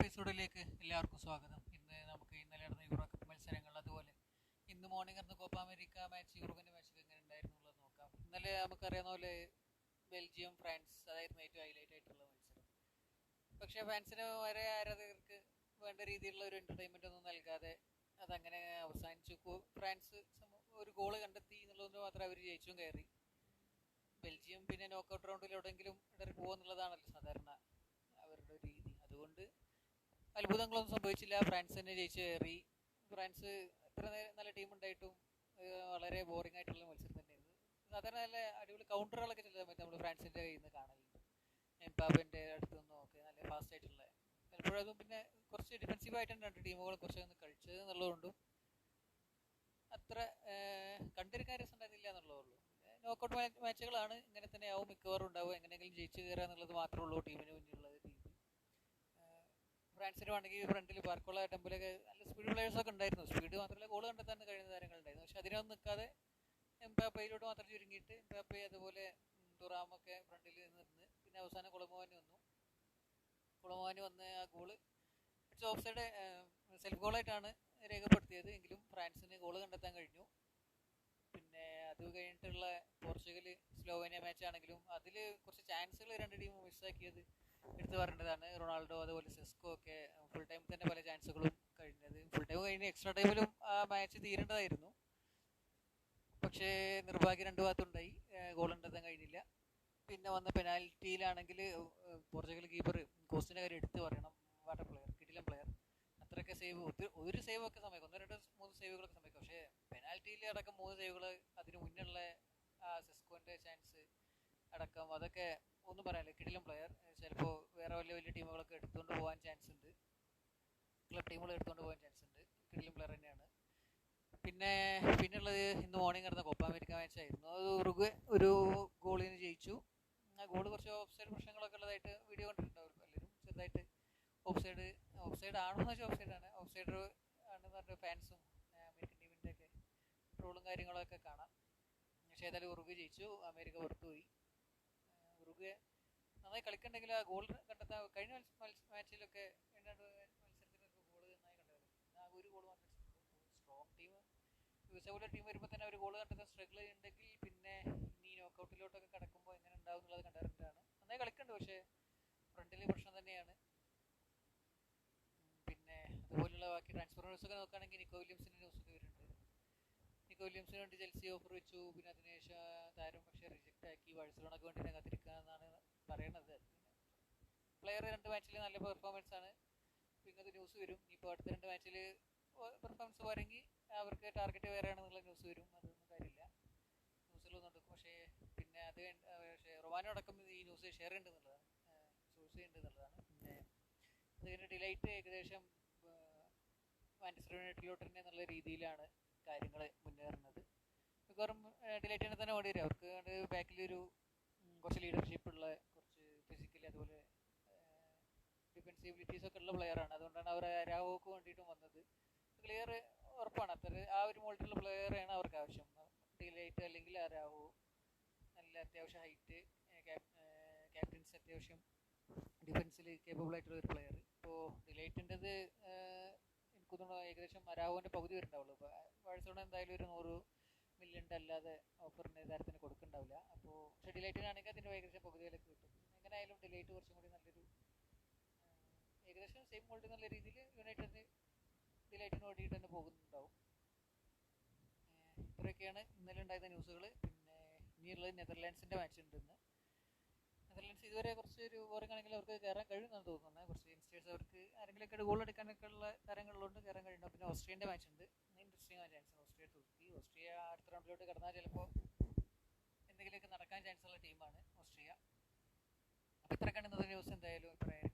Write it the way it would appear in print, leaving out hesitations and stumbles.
എപ്പിസോഡിലേക്ക് എല്ലാവർക്കും സ്വാഗതം. ഇന്ന് നമുക്ക് ഇന്നലെ നടന്ന യൂറോ കപ്പ് മത്സരങ്ങൾ, അതുപോലെ ഇന്ന് മോർണിംഗ് നടന്ന കോപ്പ അമേരിക്ക മാച്ച്, യൂറോപ്പിൻ്റെ മാച്ചൊക്കെ എങ്ങനെ ഉണ്ടായിരുന്നു എന്നുള്ളത് നോക്കാം. ഇന്നലെ നമുക്കറിയാവുന്ന പോലെ ബെൽജിയം ഫ്രാൻസ് അതായിരുന്നു ഏറ്റവും ഹൈലൈറ്റ് ആയിട്ടുള്ള മത്സരം. പക്ഷേ ഫ്രാൻസിന് വരെ ആരാധകർക്ക് വേണ്ട രീതിയിലുള്ള ഒരു എൻ്റർടൈൻമെൻ്റ് ഒന്നും നൽകാതെ അതങ്ങനെ അവസാനിച്ചു. ഫ്രാൻസ് ഒരു ഗോള് കണ്ടെത്തി എന്നുള്ളതുകൊണ്ട് മാത്രം അവർ ജയിച്ചും കയറി. ബെൽജിയം പിന്നെ നോക്കൗട്ട് റൗണ്ടിൽ എവിടെയെങ്കിലും ഇടറി പോകുമെന്നുള്ളതാണല്ലോ സാധാരണ അവരുടെ രീതി. അതുകൊണ്ട് അത്ഭുതങ്ങളൊന്നും സംഭവിച്ചില്ല. ഫ്രാൻസ് തന്നെ ജയിച്ചു കയറി. ഫ്രാൻസ് ഇത്ര നല്ല ടീം ഉണ്ടായിട്ടും വളരെ ബോറിംഗ് ആയിട്ടുള്ള മത്സരം തന്നെയായിരുന്നു. സാധാരണ നല്ല അടിപൊളി കൗണ്ടറുകളൊക്കെ ചില സമയത്ത് നമ്മൾ ഫ്രാൻസിൻ്റെ കയ്യിൽ നിന്ന് കാണലുണ്ട്. എംബാപ്പേൻ്റെ അടുത്ത് നിന്നും ഒക്കെ നല്ല ഫാസ്റ്റ് ആയിട്ടുള്ള, പലപ്പോഴും അതും പിന്നെ കുറച്ച് ഡിഫെൻസീവായിട്ടാണ് രണ്ട് ടീമുകളും കുറച്ചൊന്ന് കളിച്ചത് എന്നുള്ളതുകൊണ്ടും അത്ര കണ്ടിരിക്കാൻ രസം ഉണ്ടായിരുന്നില്ല എന്നുള്ളതുള്ളൂ. നോക്കൗട്ട് മാച്ചുകളാണ്, ഇങ്ങനെ തന്നെ ആവും മിക്കവാറും ഉണ്ടാവും. എങ്ങനെയെങ്കിലും ജയിച്ചു കയറുക എന്നുള്ളത് മാത്രമേ ഉള്ളൂ ടീമിന് മുന്നിലുള്ള രീതി. ഫ്രാൻസിന് വേണമെങ്കിൽ ഫ്രണ്ടിൽ ബാർക്കോള, ടെമ്പലൊക്കെ നല്ല സ്പീഡ് പ്ലേയേഴ്സൊക്കെ ഉണ്ടായിരുന്നു. സ്പീഡ് മാത്രമല്ല ഗോൾ കണ്ടെത്താൻ കഴിയുന്ന താരങ്ങളുണ്ടായിരുന്നു. പക്ഷെ അതിനൊന്നും നിൽക്കാതെ എംബാപ്പയിലോട്ട് മാത്രം ചുരുങ്ങിയിട്ട് എംബാപ്പെ അതുപോലെ തുറാമൊക്കെ ഫ്രണ്ടിൽ നിന്ന് പിന്നെ അവസാനം കൊളമോവാനി വന്ന് ആ ഗോള് ഓഫ് സൈഡ് സെൽഫ് ഗോളായിട്ടാണ് രേഖപ്പെടുത്തിയത്. എങ്കിലും ഫ്രാൻസിന് ഗോള് കണ്ടെത്താൻ കഴിഞ്ഞു. പിന്നെ അത് കഴിഞ്ഞിട്ടുള്ള പോർച്ചുഗൽ സ്ലോവേനിയ മാച്ച് ആണെങ്കിലും അതിൽ കുറച്ച് ചാൻസുകൾ രണ്ട് ടീമും മിസ്സാക്കിയത് എടുത്തു പറയേണ്ടതാണ്. റൊണാൾഡോ അതുപോലെ സെസ്കോ ഒക്കെ ഫുൾ ടൈം തന്നെ പല ചാൻസുകളും കഴിഞ്ഞത്. ഫുൾ ടൈം കഴിഞ്ഞ് എക്സ്ട്രാ ടൈമിലും ആ മാച്ച് തീരേണ്ടതായിരുന്നു. പക്ഷേ നിർഭാഗ്യം രണ്ട് ഭാഗത്തുണ്ടായി, ഗോൾ കണ്ടെത്താൻ കഴിഞ്ഞില്ല. പിന്നെ വന്ന പെനാൽറ്റിയിലാണെങ്കിൽ പോർച്ചുഗൽ കീപ്പർ കോസ്റ്റിൻ്റെ കാര്യം എടുത്ത് പറയണം. വാട്ടർ പ്ലെയർ, കിടിലൻ പ്ലെയർ. അത്രയൊക്കെ സേവ്, ഒരു സേവ് ഒക്കെ സമയം, 1, 2, 3 സേവുകളൊക്കെ സമയത്ത്. പക്ഷേ പെനാൽറ്റിയിൽ അടക്കം 3 സേവുകൾ, അതിന് മുന്നുള്ള സെസ്കോൻ്റെ ചാൻസ് അടക്കം, അതൊക്കെ ഒന്നും പറയാനില്ല. കിടിലൻ പ്ലെയർ. ചിലപ്പോൾ വേറെ വലിയ വലിയ ടീമുകളൊക്കെ എടുത്തുകൊണ്ട് പോകാൻ ചാൻസ് ഉണ്ട്, ക്ലബ് ടീമുകൾ എടുത്തുകൊണ്ട് പോകാൻ ചാൻസ് ഉണ്ട്. കിടിലൻ പ്ലെയർ തന്നെയാണ്. പിന്നുള്ളത് ഇന്ന് മോർണിംഗ് നടന്ന കോപ്പ അമേരിക്ക മാച്ചായിരുന്നു. അത് ഉറുഗ്വേ ഒരു ഗോളിന് ജയിച്ചു. ആ ഗോള് കുറച്ച് ഓഫ് സൈഡ് പ്രശ്നങ്ങളൊക്കെ ഉള്ളതായിട്ട് വീഡിയോ കണ്ടിട്ടുണ്ടാവും എല്ലാവരും. ചെറുതായിട്ട് ഓഫ് സൈഡ് ആണോ എന്ന് വെച്ചാൽ ഓഫ് സൈഡാണ്. ഓഫ് സൈഡ് ആണെന്ന് പറഞ്ഞ ഫാൻസും അമേരിക്കൻ ടീമിൻ്റെ ഒക്കെ ട്രോളും കാര്യങ്ങളൊക്കെ കാണാം. പക്ഷേ ഏതായാലും ഉറുഗ്വേ ജയിച്ചു, അമേരിക്ക പുറത്തുപോയി. ഉറുഗ്വേ നന്നായി കളിക്കണ്ടെങ്കിൽ ആ ഗോൾ കണ്ടെത്താൻ കഴിഞ്ഞ മാച്ചിലൊക്കെ മത്സരത്തിലൊക്കെ ഗോൾ നന്നായി കണ്ടത്. ആ ഒരു ഗോൾ മാത്രം. സ്ട്രോങ് ടീം, യുഎസ്എ പോലെ ടീം വരുമ്പോൾ തന്നെ അവർ ഗോൾ കണ്ടെത്താൻ സ്ട്രഗിൾ ചെയ്യുന്നുണ്ടെങ്കിൽ പിന്നെ ഇനി നോക്കൗട്ടിലോട്ടൊക്കെ കിടക്കുമ്പോൾ എങ്ങനെ ഉണ്ടാവും എന്നുള്ളത് കണ്ടറിഞ്ഞിട്ടാണ്. നന്നായി കളിക്കുന്നുണ്ട്, പക്ഷേ ഫ്രണ്ടിൽ പ്രശ്നം തന്നെയാണ്. പിന്നെ അതുപോലുള്ള ബാക്കി ട്രാൻസ്ഫർ ന്യൂസൊക്കെ നോക്കുകയാണെങ്കിൽ നിക്കോ വില്യംസിൻ്റെ ന്യൂസൊക്കെ വരുന്നുണ്ട്. നിക്കോ വില്യംസിന് വേണ്ടി ചെൽസി ഓഫർ വെച്ചു. പിന്നെ അതിനുശേഷം താരം പക്ഷേ റിജക്റ്റ് ആക്കി. ബാഴ്സലോണയ്ക്ക് വേണ്ടി തന്നെ കാത്തിരിക്കുകയെന്നാണ് പറയണത്. പ്ലെയർ 2 മാച്ചിൽ നല്ല പെർഫോമൻസ് ആണ്. ഇങ്ങനത്തെ ന്യൂസ് വരും. ഇപ്പോൾ അടുത്ത 2 മാച്ചിൽ പെർഫോമൻസ് പോരെങ്കിൽ അവർക്ക് ടാർഗറ്റ് വേറെ ആണെന്നുള്ള ന്യൂസ് വരും. അതൊന്നും കാര്യമില്ല, ന്യൂസുകളൊന്നും എടുക്കും. പക്ഷേ പിന്നെ അത് പക്ഷേ റൊമാനോ അടക്കം ഈ ന്യൂസ് ഷെയർ ചെയ്യുന്നുണ്ടെന്നുള്ളതാണ്, സോഴ്സ് ചെയ്യുന്നുണ്ടെന്നുള്ളതാണ്. പിന്നെ അത് കഴിഞ്ഞ് ഡിലൈറ്റ് ഏകദേശം മാഞ്ചസ്റ്റർ യുണൈറ്റഡിലോട്ട് തന്നെ എന്നുള്ള രീതിയിലാണ് കാര്യങ്ങൾ മുന്നേറുന്നത്. മിക്കവാറും ഡിലൈറ്റിനെ തന്നെ വേണ്ടി വരും. അവർക്ക് ബാക്കിലൊരു കുറച്ച് ലീഡർഷിപ്പ് ഉള്ള, കുറച്ച് ഫിസിക്കലി അതുപോലെ ഡിഫെൻസിബിലിറ്റീസ് ഒക്കെ ഉള്ള പ്ലെയറാണ്. അതുകൊണ്ടാണ് അവർ അരാവോക്ക് വേണ്ടിയിട്ടും വന്നത്. ക്ലിയർ ഉറപ്പാണ്, ആ ഒരു മോൾട്ടിലുള്ള പ്ലെയറാണ് അവർക്ക് ആവശ്യം. ഡിലൈറ്റ് അല്ലെങ്കിൽ അരാവോ, നല്ല അത്യാവശ്യം ഹൈറ്റ്, ക്യാപ്റ്റൻസ്, അത്യാവശ്യം ഡിഫൻസിൽ കേപ്പബിൾ ആയിട്ടുള്ള ഒരു പ്ലെയർ. ഇപ്പോൾ ഡിലൈറ്റിൻ്റെത് എനിക്ക് തോന്നുന്നു ഏകദേശം അരാവോൻ്റെ പകുതി വരുന്നുണ്ടാവുള്ളൂ. ഇപ്പോൾ ബാഴ്സലോണ എന്തായാലും ഒരു 100 മില്യൺ അല്ലാതെ ഓഫറിന് താരത്തിന് കൊടുക്കുന്നുണ്ടാവില്ല. അപ്പോൾ പക്ഷേ ഡിലൈറ്റിനാണെങ്കിൽ അതിൻ്റെ ഏകദേശം പകുതി വിലക്ക് കിട്ടും. എങ്ങനെയായാലും ഡിലൈറ്റ് കുറച്ചും കൂടി നല്ലൊരു, ഏകദേശം സെയിം മോൾഡ് എന്നുള്ള രീതിയിൽ യുണൈറ്റഡിന് ഡിലൈറ്റിന് വേണ്ടിയിട്ട് തന്നെ പോകുന്നുണ്ടാവും. ഇത്രയൊക്കെയാണ് ഇന്നലെ ഉണ്ടായിരുന്ന ന്യൂസുകൾ. പിന്നെ ഇനിയുള്ളത് നെതർലാൻഡ്സിൻ്റെ മാച്ച് ഉണ്ട് ഇന്ന്. നെതർലാൻഡ്സ് ഇതുവരെ കുറച്ച് ഒരു ബോറിംഗ് ആണെങ്കിൽ അവർക്ക് കയറാൻ കഴിയുമെന്നാണ് തോന്നുന്നത്. കുറച്ച് യങ്സ്റ്റേഴ്സ്, അവർക്ക് ആരെങ്കിലുമൊക്കെ ഗോൾ എടുക്കാനൊക്കെ ഉള്ള താരങ്ങളിലോട്ട് കയറാൻ കഴിയുന്നുണ്ട്. പിന്നെ ഓസ്ട്രിയൻ്റെ മാച്ച് ഉണ്ട്, ഇൻട്രസ്റ്റിംഗ് ആ ചാൻസ്. ഓസ്ട്രിയ അടുത്ത റൗണ്ടിലോട്ട് കടന്നാൽ ചിലപ്പോൾ എന്തെങ്കിലുമൊക്കെ നടക്കാൻ ചാൻസ് ഉള്ള ടീമാണ് ഓസ്ട്രിയ. അപ്പോൾ ഇത്രയൊക്കെയാണ് ഇന്നത്തെ ന്യൂസ്. എന്തായാലും പറയാൻ